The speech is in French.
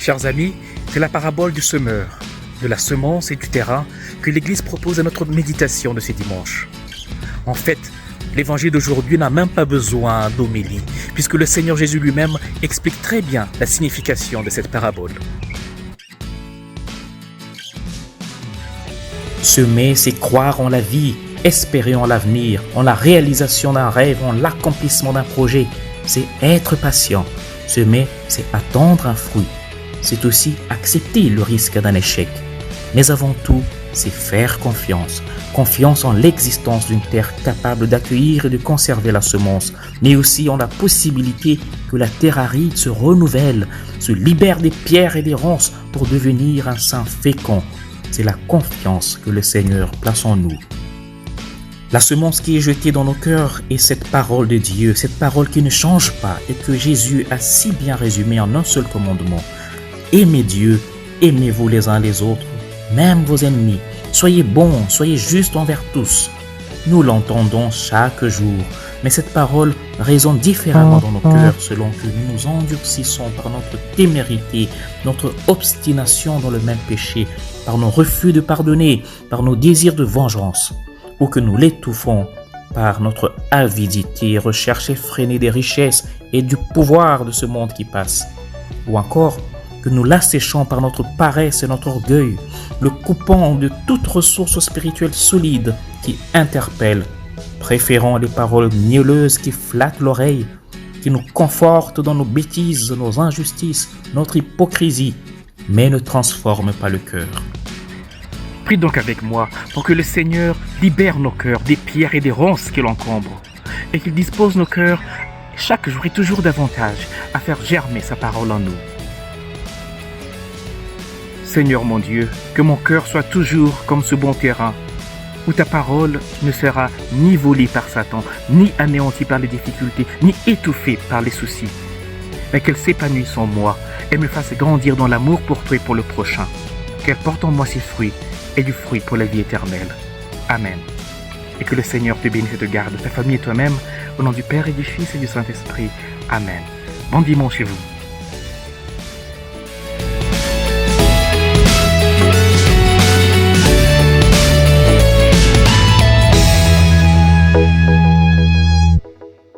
Chers amis, c'est la parabole du semeur, de la semence et du terrain que l'Église propose à notre méditation de ces dimanches. En fait, l'évangile d'aujourd'hui n'a même pas besoin d'homélie, puisque le Seigneur Jésus lui-même explique très bien la signification de cette parabole. Semer, c'est croire en la vie, espérer en l'avenir, en la réalisation d'un rêve, en l'accomplissement d'un projet. C'est être patient. Semer, c'est attendre un fruit. C'est aussi accepter le risque d'un échec. Mais avant tout, c'est faire confiance. Confiance en l'existence d'une terre capable d'accueillir et de conserver la semence, mais aussi en la possibilité que la terre aride se renouvelle, se libère des pierres et des ronces pour devenir un sein fécond. C'est la confiance que le Seigneur place en nous. La semence qui est jetée dans nos cœurs est cette parole de Dieu, cette parole qui ne change pas et que Jésus a si bien résumée en un seul commandement. Aimez Dieu, aimez-vous les uns les autres, même vos ennemis. Soyez bons, soyez justes envers tous. Nous l'entendons chaque jour, mais cette parole résonne différemment dans nos cœurs selon que nous nous endurcissons par notre témérité, notre obstination dans le même péché, par nos refus de pardonner, par nos désirs de vengeance, ou que nous l'étouffons par notre avidité, recherche effrénée des richesses et du pouvoir de ce monde qui passe, ou encore que nous l'asséchons par notre paresse et notre orgueil, le coupant de toute ressource spirituelle solide qui interpelle, préférant les paroles mielleuses qui flattent l'oreille, qui nous confortent dans nos bêtises, nos injustices, notre hypocrisie, mais ne transforment pas le cœur. Prie donc avec moi pour que le Seigneur libère nos cœurs des pierres et des ronces qui l'encombrent, et qu'il dispose nos cœurs chaque jour et toujours davantage à faire germer sa parole en nous. Seigneur mon Dieu, que mon cœur soit toujours comme ce bon terrain, où ta parole ne sera ni volée par Satan, ni anéantie par les difficultés, ni étouffée par les soucis, mais qu'elle s'épanouisse en moi et me fasse grandir dans l'amour pour toi et pour le prochain, qu'elle porte en moi ses fruits et du fruit pour la vie éternelle. Amen. Et que le Seigneur te bénisse et te garde, ta famille et toi-même, au nom du Père et du Fils et du Saint-Esprit. Amen. Bon dimanche chez vous.